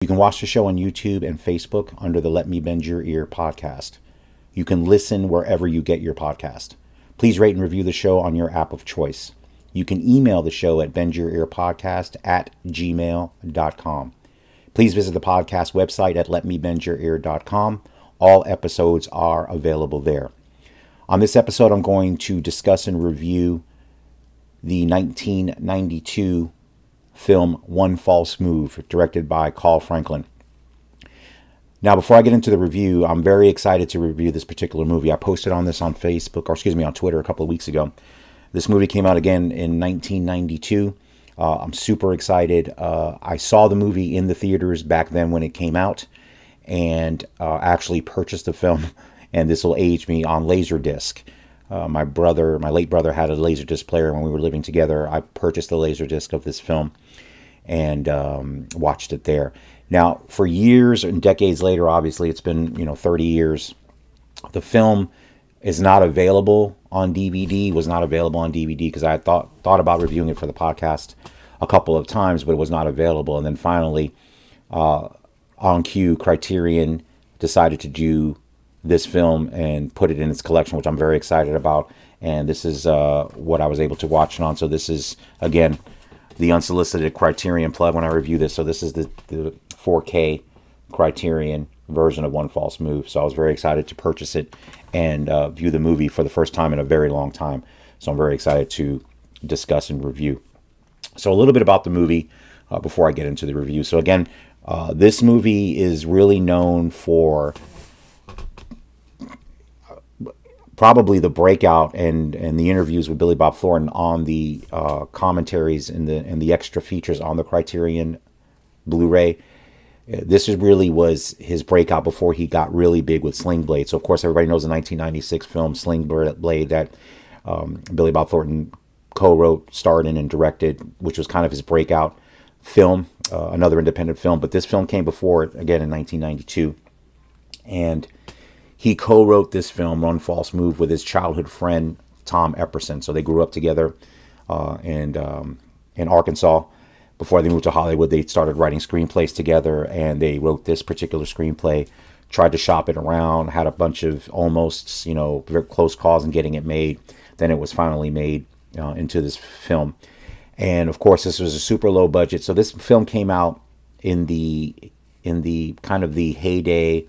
You can watch the show on YouTube and Facebook under the Let Me Bend Your Ear podcast. You can listen wherever you get your podcast. Please rate and review the show on your app of choice. You can email the show at bendyourearpodcast@gmail.com. Please visit the podcast website at letmebendyyourear.com. All episodes are available there. On this episode, I'm going to discuss and review the 1992 film One False Move, directed by Carl Franklin. Now, before I get into the review, I'm very excited to review this particular movie. I posted on this on Facebook, or excuse me, on Twitter a couple of weeks ago. This movie came out again in 1992. I'm super excited. I saw the movie in the theaters back then when it came out, and actually purchased the film, and this will age me, on Laserdisc. My late brother had a Laserdisc player when we were living together. I purchased the Laserdisc of this film and watched it there. Now, for years and decades later, obviously, it's been 30 years. The film is not available on DVD. Was not available on DVD because I had thought about reviewing it for the podcast a couple of times, but it was not available. And then finally, on cue, Criterion decided to do this film and put it in its collection, which I'm very excited about. And this is what I was able to watch it on. So this is, again, the unsolicited Criterion plug when I review this. So this is the 4K Criterion version of One False Move. So I was very excited to purchase it and view the movie for the first time in a very long time. So I'm very excited to discuss and review. So a little bit about the movie before I get into the review. So again, this movie is really known for probably the breakout and the interviews with Billy Bob Thornton on the commentaries and the extra features on the Criterion Blu-ray. This really was his breakout before he got really big with Sling Blade. So of course everybody knows the 1996 film Sling Blade that Billy Bob Thornton co-wrote, starred in, and directed, which was kind of his breakout film, another independent film. But this film came before it, again, in 1992. And he co-wrote this film, One False Move, with his childhood friend, Tom Epperson. So they grew up together in Arkansas. Before they moved to Hollywood, they started writing screenplays together, and they wrote this particular screenplay, tried to shop it around, had a bunch of almost, very close calls in getting it made. Then it was finally made into this film. And of course, this was a super low budget. So this film came out in the kind of the heyday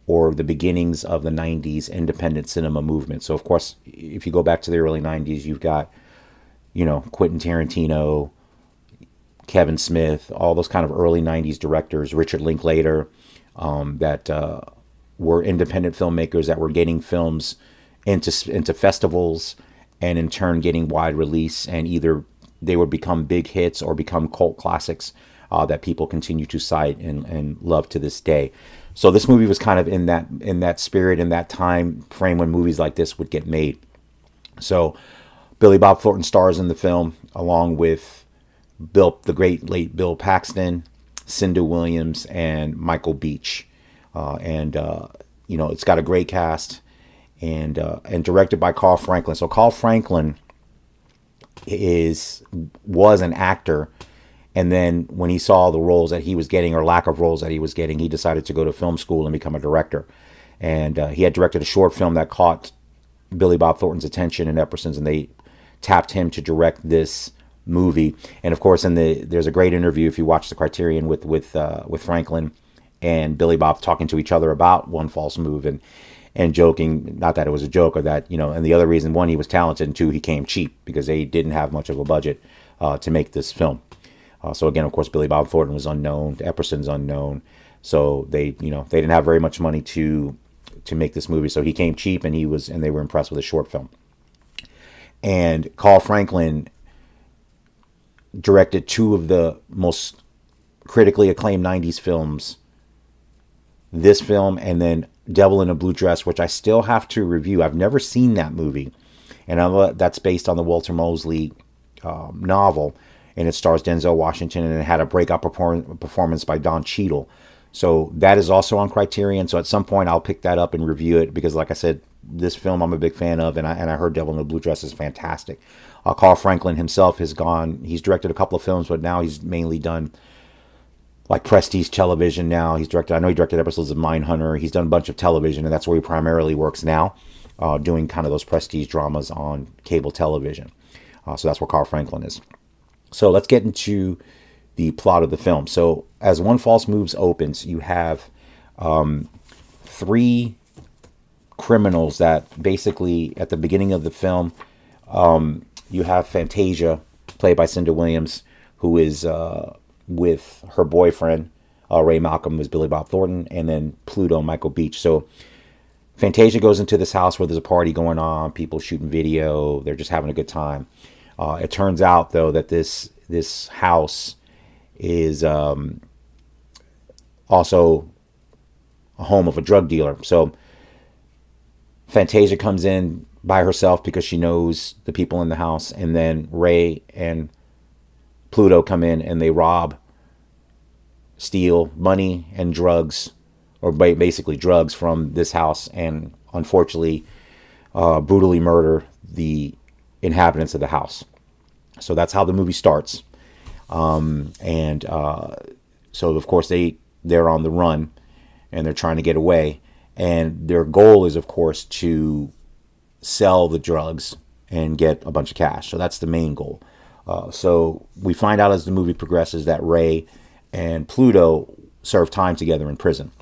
or the beginnings of the 90s independent cinema movement. So of course, if you go back to the early 90s, you've got, Quentin Tarantino, Kevin Smith, all those kind of early 90s directors, Richard Linklater, that were independent filmmakers that were getting films into festivals and in turn getting wide release, and either they would become big hits or become cult classics that people continue to cite and love to this day. So this movie was kind of in that spirit, in that time frame when movies like this would get made. So Billy Bob Thornton stars in the film along with the great late Bill Paxton, Cynda Williams, and Michael Beach. It's got a great cast and directed by Carl Franklin. So Carl Franklin was an actor. And then when he saw the roles that he was getting, or lack of roles that he was getting, he decided to go to film school and become a director. And he had directed a short film that caught Billy Bob Thornton's attention and Epperson's, and they tapped him to direct this movie. And of course, there's a great interview if you watch the Criterion with Franklin and Billy Bob talking to each other about One False Move and joking, not that it was a joke, or that, and the other reason, one, he was talented, and two, he came cheap because they didn't have much of a budget to make this film. So again, of course, Billy Bob Thornton was unknown, Epperson's unknown, so they didn't have very much money to make this movie. So he came cheap, and they were impressed with the short film. And Carl Franklin directed two of the most critically acclaimed 90s films. This film, and then Devil in a Blue Dress, which I still have to review. I've never seen that movie, and that's based on the Walter Mosley novel. And it stars Denzel Washington, and it had a breakout performance by Don Cheadle. So that is also on Criterion. So at some point I'll pick that up and review it, because like I said, this film I'm a big fan of, and I heard Devil in a Blue Dress is fantastic. Carl Franklin himself he's directed a couple of films, but now he's mainly done like Prestige Television now. I know he directed episodes of Mindhunter. He's done a bunch of television, and that's where he primarily works now, doing kind of those prestige dramas on cable television. So that's where Carl Franklin is. So let's get into the plot of the film. So as One False Moves opens, you have three criminals that basically, at the beginning of the film, you have Fantasia, played by Cynda Williams, who is with her boyfriend, Ray Malcolm, was Billy Bob Thornton, and then Pluto, Michael Beach. So Fantasia goes into this house where there's a party going on, people shooting video, they're just having a good time. It turns out, though, that this house is also a home of a drug dealer. So Fantasia comes in by herself because she knows the people in the house, and then Ray and Pluto come in and they steal money and drugs, or basically drugs, from this house, and unfortunately brutally murder the inhabitants of the house. So that's how the movie starts. So of course they're on the run and they're trying to get away, and their goal is, of course, to sell the drugs and get a bunch of cash. So that's the main goal. So we find out as the movie progresses that Ray and Pluto serve time together in prison.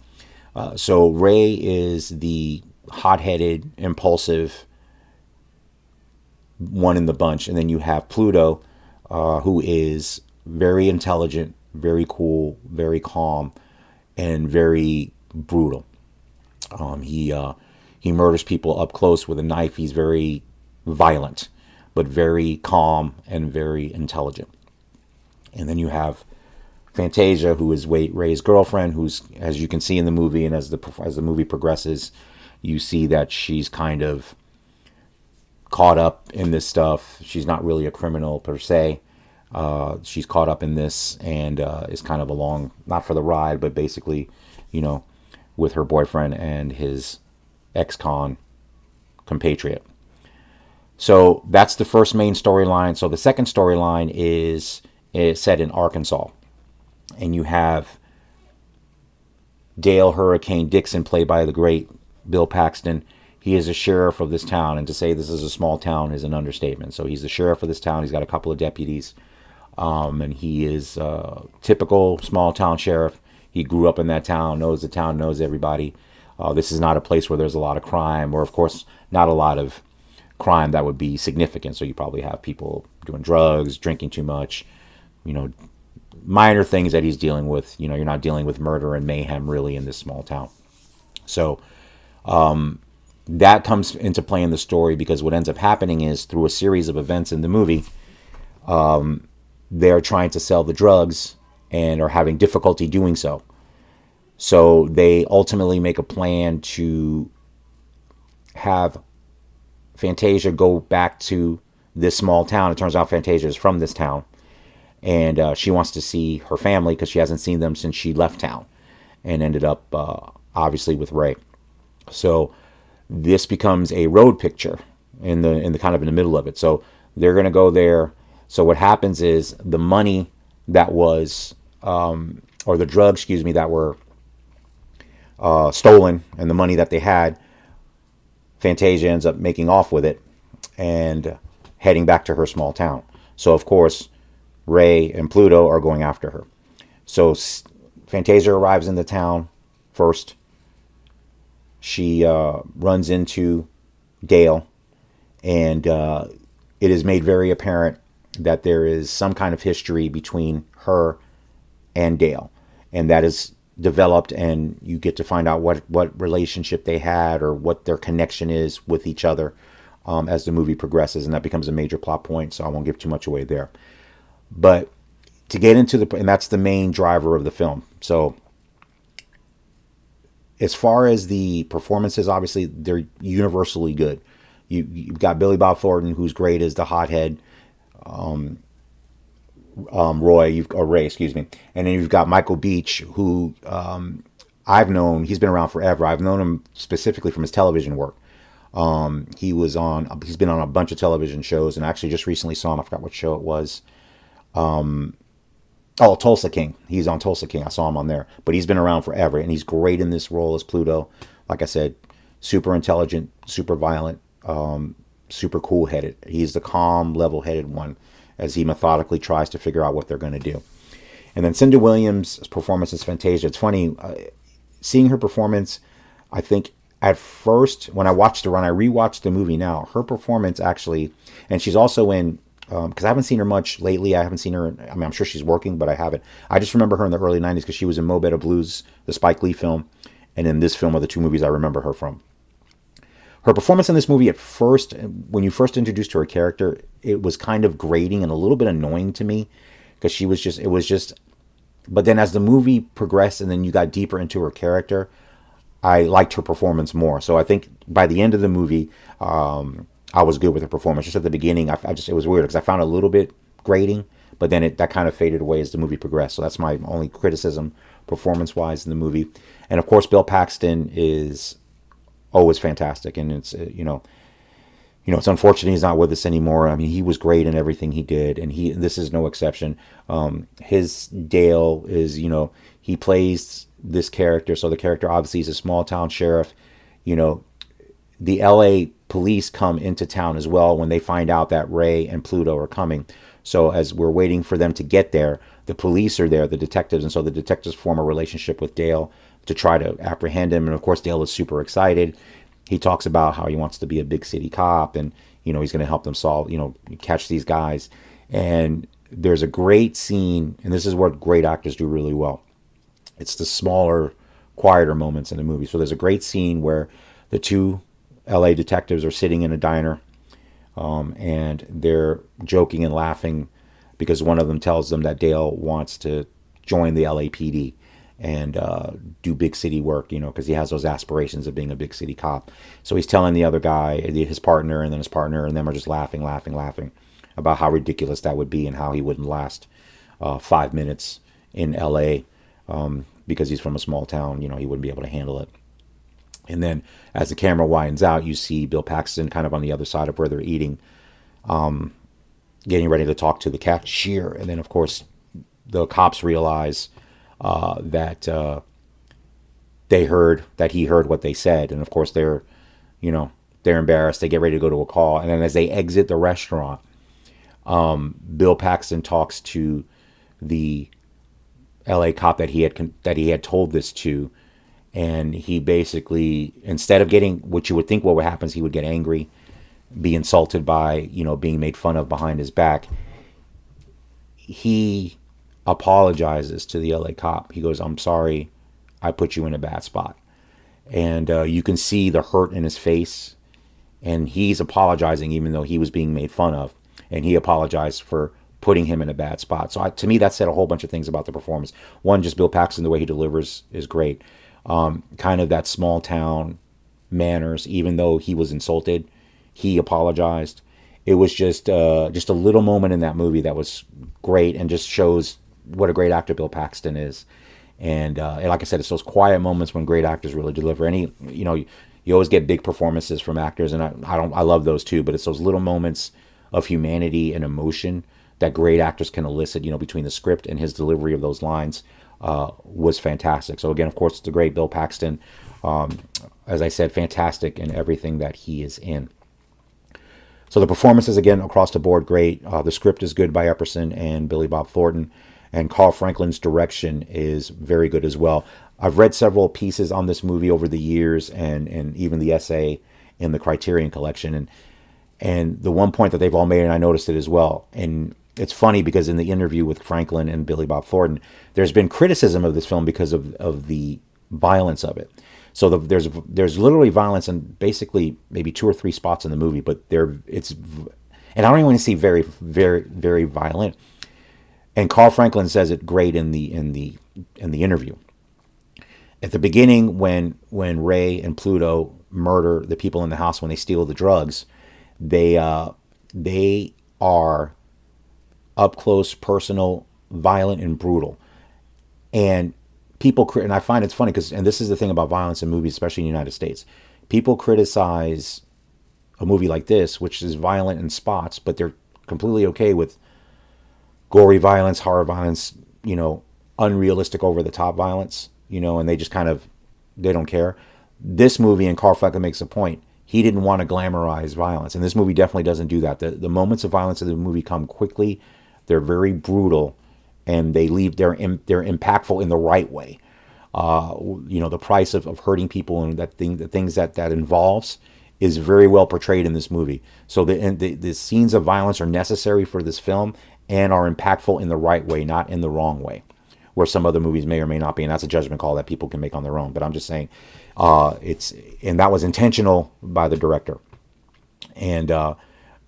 So Ray is the hot-headed, impulsive one in the bunch, and then you have Pluto, who is very intelligent, very cool, very calm, and very brutal. He murders people up close with a knife. He's very violent, but very calm and very intelligent. And then you have Fantasia, who is Ray's girlfriend, who's, as you can see in the movie, and as the movie progresses, you see that she's kind of caught up in this stuff. She's not really a criminal per se. She's caught up in this and is kind of along, not for the ride, but basically, with her boyfriend and his ex-con compatriot. So that's the first main storyline. So the second storyline is set in Arkansas. And you have Dale Hurricane Dixon, played by the great Bill Paxton. He is a sheriff of this town. And to say this is a small town is an understatement. So he's the sheriff of this town. He's got a couple of deputies. And he is a typical small town sheriff. He grew up in that town, knows the town, knows everybody. This is not a place where there's a lot of crime, or, of course, not a lot of crime that would be significant. So you probably have people doing drugs, drinking too much, minor things that he's dealing with. You're not dealing with murder and mayhem really in this small town. So that comes into play in the story, because what ends up happening is, through a series of events in the movie, they're trying to sell the drugs and are having difficulty doing so. So they ultimately make a plan to have Fantasia go back to this small town. It turns out Fantasia is from this town, and she wants to see her family because she hasn't seen them since she left town, and ended up obviously with Ray. So this becomes a road picture in the kind of in the middle of it. So they're going to go there. So what happens is the money that was, or the drugs, that were stolen, and the money that they had, Fantasia ends up making off with it and heading back to her small town. So, of course, Ray and Pluto are going after her. So Fantasia arrives in the town first. She runs into Dale, and it is made very apparent that there is some kind of history between her and Dale, and that is developed, and you get to find out what relationship they had, or what their connection is with each other as the movie progresses, and that becomes a major plot point, so I won't give too much away there. But to get into and that's the main driver of the film. So as far as the performances, obviously they're universally good. You've got Billy Bob Thornton, who's great as the hothead Ray, and then you've got Michael Beach, who I've known. He's been around forever. I've known him specifically from his television work. He's been on a bunch of television shows, and I actually just recently saw him. I forgot what show it was. Oh, Tulsa King. He's on Tulsa King. I saw him on there, but he's been around forever, and he's great in this role as Pluto. Like I said, super intelligent, super violent, super cool headed. He's the calm, level headed one as he methodically tries to figure out what they're going to do. And then Cynda Williams' performance is fantastic. It's funny seeing her performance. I think at first when I watched her, when I rewatched the movie now, her performance actually, and she's also in because I haven't seen her much lately. I haven't seen her. I mean, I'm sure she's working, but I haven't. I just remember her in the early '90s because she was in Mo Better Blues, the Spike Lee film, and in this film are the two movies I remember her from. Her performance in this movie at first, when you first introduced her character, it was kind of grating and a little bit annoying to me because she was just, it was just, but then as the movie progressed and then you got deeper into her character, I liked her performance more. So I think by the end of the movie, I was good with her performance. Just at the beginning, I just, it was weird because I found it a little bit grating, but then that kind of faded away as the movie progressed. So that's my only criticism performance-wise in the movie. And of course, Bill Paxton is always fantastic, and it's it's unfortunate he's not with us anymore. I mean, he was great in everything he did, and this is no exception. His Dale is, he plays this character, so the character obviously is a small town sheriff. The LA police come into town as well when they find out that Ray and Pluto are coming. So as we're waiting for them to get there, the police are there, the detectives, and so the detectives form a relationship with Dale to try to apprehend him. And of course, Dale is super excited. He talks about how he wants to be a big city cop, and he's going to help them solve, catch these guys. And there's a great scene, and this is what great actors do really well. It's the smaller, quieter moments in the movie. So there's a great scene where the two LA detectives are sitting in a diner, and they're joking and laughing because one of them tells them that Dale wants to join the LAPD and do big city work, because he has those aspirations of being a big city cop. So he's telling the other guy, his partner, and then his partner, and them are just laughing about how ridiculous that would be and how he wouldn't last 5 minutes in LA because he's from a small town. He wouldn't be able to handle it. And then as the camera winds out, you see Bill Paxton kind of on the other side of where they're eating, getting ready to talk to the cashier. And then, of course, the cops realize that he heard what they said. And, of course, they're embarrassed. They get ready to go to a call. And then as they exit the restaurant, Bill Paxton talks to the LA cop that he had told this to. And he basically, instead of getting what you would think what happens, he would get angry, be insulted by, being made fun of behind his back. He apologizes to the LA cop. He goes, "I'm sorry, I put you in a bad spot." And you can see the hurt in his face. And he's apologizing even though he was being made fun of. And he apologized for putting him in a bad spot. So to me, that said a whole bunch of things about the performance. One, just Bill Paxton, the way he delivers is great. Kind of that small town manners, even though he was insulted, he apologized. It was just a little moment in that movie that was great and just shows what a great actor Bill Paxton is. And like I said, it's those quiet moments when great actors really deliver. And you always get big performances from actors, and I love those too. But it's those little moments of humanity and emotion that great actors can elicit, between the script and his delivery of those lines. Was fantastic. So again, of course, it's the great Bill Paxton. As I said, fantastic in everything that he is in. So the performances, again, across the board, great. The script is good by Epperson and Billy Bob Thornton. And Carl Franklin's direction is very good as well. I've read several pieces on this movie over the years, and even the essay in the Criterion Collection. And the one point that they've all made, and I noticed it as well, and it's funny because in the interview with Franklin and Billy Bob Thornton, there's been criticism of this film because of the violence of it. So there's literally violence in basically maybe 2 or 3 spots in the movie, but and I don't even want to say very, very, very violent. And Carl Franklin says it great in the interview. At the beginning, when Ray and Pluto murder the people in the house when they steal the drugs, they are up close, personal, violent, and brutal. And and I find it's funny and this is the thing about violence in movies, especially in the United States. People criticize a movie like this, which is violent in spots, but they're completely okay with gory violence, horror violence, you know, unrealistic, over the top violence, you know, and they just kind of, they don't care. This movie, and Carl Franklin makes a point, he didn't want to glamorize violence, and this movie definitely doesn't do that. The moments of violence in the movie come quickly, they're very brutal, and they're impactful in the right way. You know, the price of hurting people and the things that involves is very well portrayed in this movie. So the scenes of violence are necessary for this film and are impactful in the right way, not in the wrong way, where some other movies may or may not be, and that's a judgment call that people can make on their own. But I'm just saying, and that was intentional by the director. And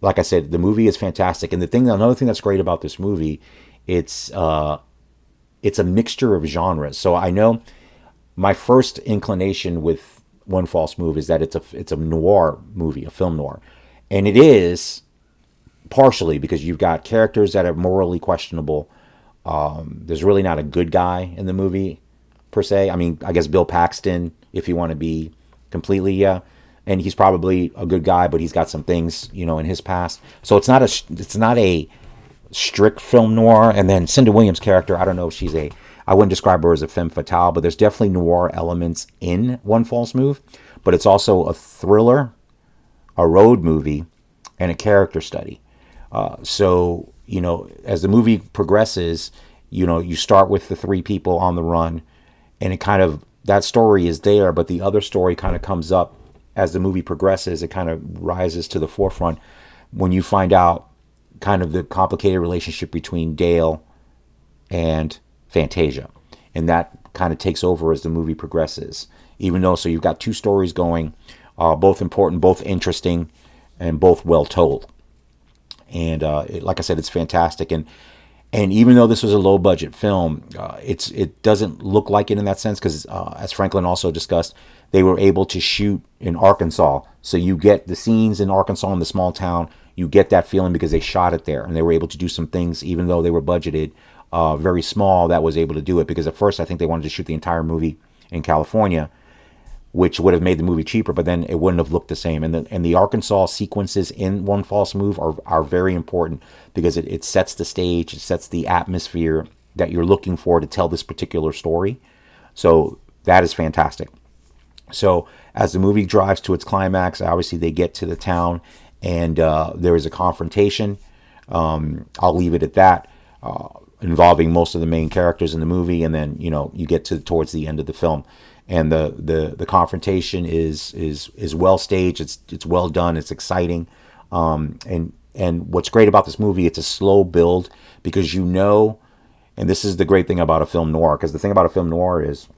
like I said, the movie is fantastic. And another thing that's great about this movie, it's a mixture of genres. So I know my first inclination with One False Move is that it's a noir movie, a film noir, and it is partially because you've got characters that are morally questionable. There's really not a good guy in the movie per se. I mean, I guess Bill Paxton, if you want to be completely, yeah, and he's probably a good guy, but he's got some things, you know, in his past. So it's not a strict film noir. And then Cynda Williams' character, I don't know if I wouldn't describe her as a femme fatale, but there's definitely noir elements in One False Move. But it's also a thriller, a road movie, and a character study. So, you know, as the movie progresses, you know, you start with the three people on the run, and it kind of, that story is there, but the other story kind of comes up as the movie progresses. It kind of rises to the forefront when you find out kind of the complicated relationship between Dale and Fantasia. And that kind of takes over as the movie progresses. Even though, so you've got two stories going, both important, both interesting, and both well told. And like I said, it's fantastic. And even though this was a low budget film, it doesn't look like it in that sense, because as Franklin also discussed, they were able to shoot in Arkansas. So you get the scenes in Arkansas, in the small town, you get that feeling because they shot it there, and they were able to do some things, even though they were budgeted very small, that was able to do it. Because at first I think they wanted to shoot the entire movie in California, which would have made the movie cheaper, but then it wouldn't have looked the same. And the Arkansas sequences in One False Move are very important, because it sets the stage, it sets the atmosphere that you're looking for to tell this particular story. So that is fantastic. So as the movie drives to its climax, obviously they get to the town, and there is a confrontation. I'll leave it at that, involving most of the main characters in the movie, and then, you know, you get towards the end of the film. And the confrontation is well staged. It's well done. It's exciting. And what's great about this movie, it's a slow build, because you know, and this is the great thing about a film noir, because the thing about a film noir is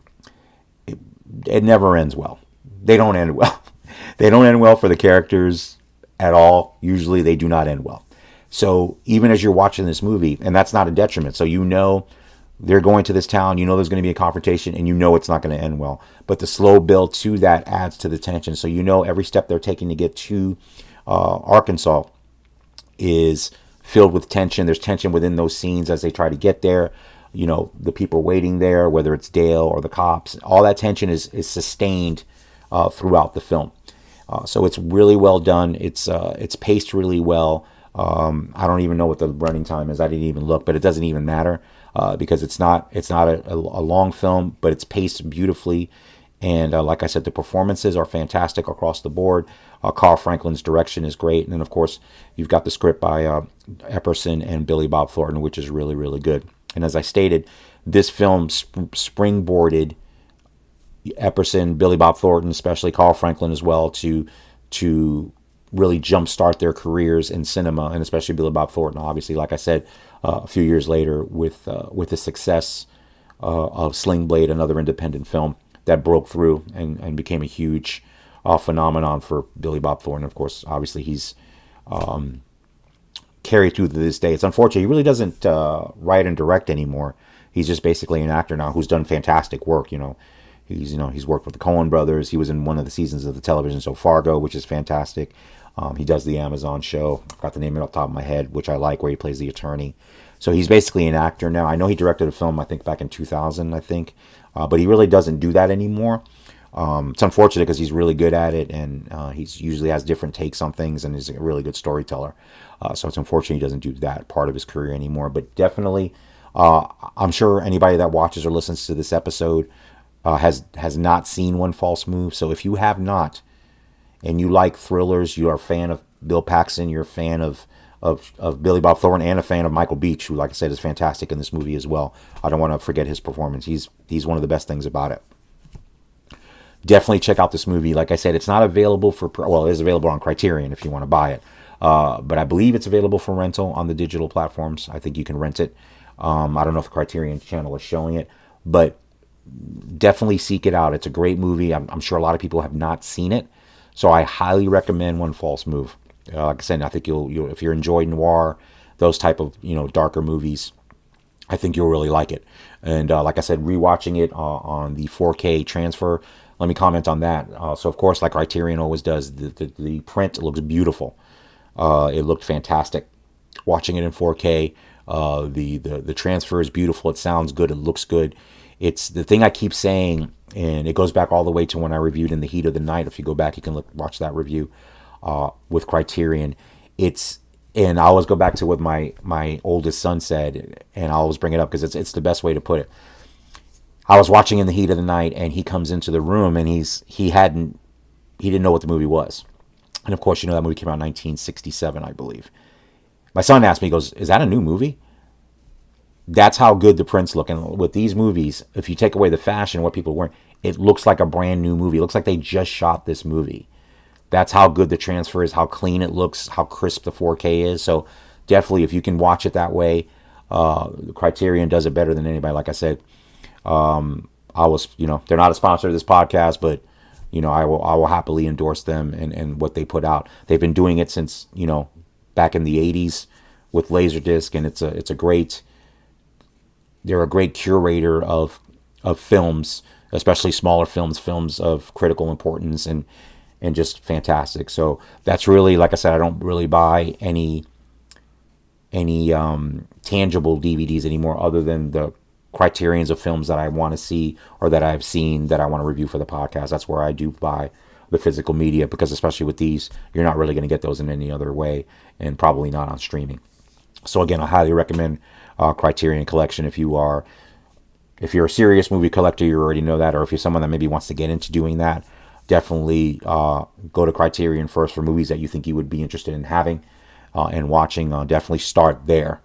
it never ends well. They don't end well. They don't end well for the characters at all. Usually they do not end well. So even as you're watching this movie, and that's not a detriment. So you know they're going to this town, you know there's going to be a confrontation, and you know it's not going to end well. But the slow build to that adds to the tension. So you know every step they're taking to get to Arkansas is filled with tension. There's tension within those scenes as they try to get there. You know, the people waiting there, whether it's Dale or the cops, all that tension is sustained throughout the film. So it's really well done. It's paced really well. I don't even know what the running time is. I didn't even look, but it doesn't even matter. Because it's not a long film, but it's paced beautifully. And like I said, the performances are fantastic across the board. Carl Franklin's direction is great. And then, of course, you've got the script by Epperson and Billy Bob Thornton, which is really, really good. And as I stated, this film springboarded Epperson, Billy Bob Thornton, especially Carl Franklin as well, to really jumpstart their careers in cinema, and especially Billy Bob Thornton, obviously, like I said, a few years later with the success of Sling Blade, another independent film that broke through and became a huge phenomenon for Billy Bob Thornton. Of course, obviously, he's carried through to this day. It's unfortunate. He really doesn't write and direct anymore. He's just basically an actor now who's done fantastic work. He's worked with the Coen brothers. He was in one of the seasons of the television show Fargo, which is fantastic. He does the Amazon show. I forgot the name off the top of my head, which I like, where he plays the attorney. So he's basically an actor now. I know he directed a film, I think, back in 2000, but he really doesn't do that anymore. It's unfortunate because he's really good at it, and he usually has different takes on things, and is a really good storyteller. So it's unfortunate he doesn't do that part of his career anymore. But definitely I'm sure anybody that watches or listens to this episode has not seen One False Move. So if you have not, and you like thrillers, you are a fan of Bill Paxton, you're a fan of Billy Bob Thornton, and a fan of Michael Beach, who, like I said, is fantastic in this movie as well. I don't want to forget his performance. He's one of the best things about it. Definitely check out this movie. Like I said, it's not available it is available on Criterion if you want to buy it. But I believe it's available for rental on the digital platforms. I think you can rent it. I don't know if the Criterion channel is showing it, but definitely seek it out. It's a great movie. I'm sure a lot of people have not seen it, so I highly recommend One False Move. Like I said, I think you'll if you're enjoying noir, those type of darker movies, I think you'll really like it. And like I said, rewatching it on the 4K transfer. Let me comment on that. So of course, like Criterion always does, the print looks beautiful. It looked fantastic. Watching it in 4K, the transfer is beautiful. It sounds good. It looks good. It's the thing I keep saying, and it goes back all the way to when I reviewed In the Heat of the Night. If you go back, you can watch that review with Criterion. And I always go back to what my oldest son said, and I always bring it up because it's the best way to put it. I was watching In the Heat of the Night, and he comes into the room, and he didn't know what the movie was. And of course, that movie came out in 1967, I believe. My son asked me, he goes, "Is that a new movie?" That's how good the prints look. And with these movies, if you take away the fashion, what people are wearing, it looks like a brand new movie. It looks like they just shot this movie. That's how good the transfer is, how clean it looks, how crisp the 4K is. So definitely, if you can watch it that way, the Criterion does it better than anybody. Like I said, they're not a sponsor of this podcast, but I will happily endorse them and what they put out. They've been doing it since back in the 80s with Laserdisc, and they're a great curator of films, especially smaller films of critical importance, and just fantastic. So that's really, like I said, I don't really buy any tangible DVDs anymore, other than the Criterions of films that I want to see or that I've seen that I want to review for the podcast. That's where I do buy the physical media, because especially with these, you're not really going to get those in any other way, and probably not on streaming. So again, I highly recommend Criterion Collection. If you're a serious movie collector, you already know that, or if you're someone that maybe wants to get into doing that, definitely go to Criterion first for movies that you think you would be interested in having and watching. Definitely start there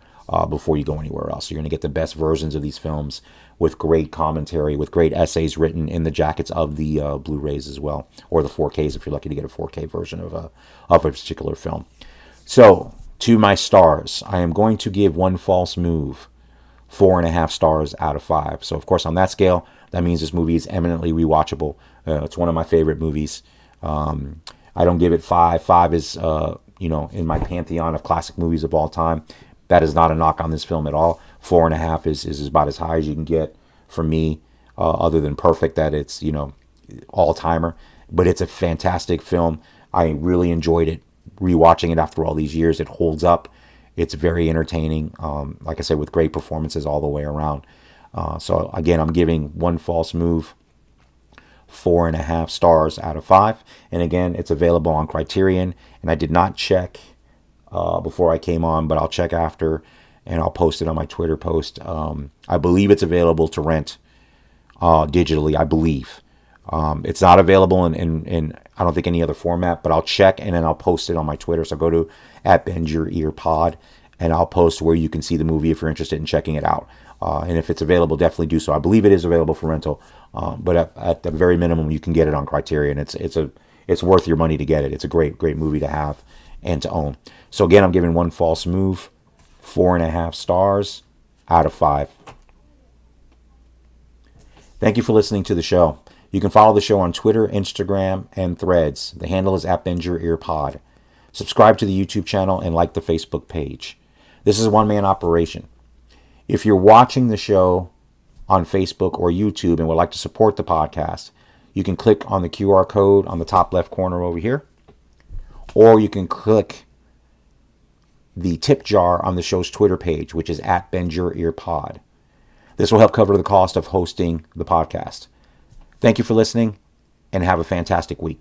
before you go anywhere else. You're going to get the best versions of these films with great commentary, with great essays written in the jackets of the Blu-rays as well, or the 4Ks if you're lucky to get a 4K version of a particular film. So, to my stars, I am going to give One False Move 4.5 stars out of 5. So, of course, on that scale, that means this movie is eminently rewatchable. It's one of my favorite movies. I don't give it 5. 5 is, in my pantheon of classic movies of all time. That is not a knock on this film at all. 4.5 is about as high as you can get from me, other than perfect, that it's, all-timer. But it's a fantastic film. I really enjoyed it. Rewatching it after all these years, it holds up. It's very entertaining. Like I said, with great performances all the way around. So again, I'm giving One False Move 4.5 stars out of 5. And again, it's available on Criterion. And I did not check before I came on, but I'll check after, and I'll post it on my Twitter post. I believe it's available to rent digitally, I believe. It's not available in I don't think any other format, but I'll check, and then I'll post it on my Twitter. So go to @BendYourEarPod, and I'll post where you can see the movie if you're interested in checking it out. And if it's available, definitely do so. I believe it is available for rental, but at the very minimum, you can get it on Criterion. It's worth your money to get it. It's a great movie to have and to own. So again, I'm giving One False Move 4.5 stars out of 5. Thank you for listening to the show. You can follow the show on Twitter, Instagram, and Threads. The handle is @BendYourEarPod. Subscribe to the YouTube channel and like the Facebook page. This is a one-man operation. If you're watching the show on Facebook or YouTube and would like to support the podcast, you can click on the QR code on the top left corner over here, or you can click the tip jar on the show's Twitter page, which is @BendYourEarPod. This will help cover the cost of hosting the podcast. Thank you for listening, and have a fantastic week.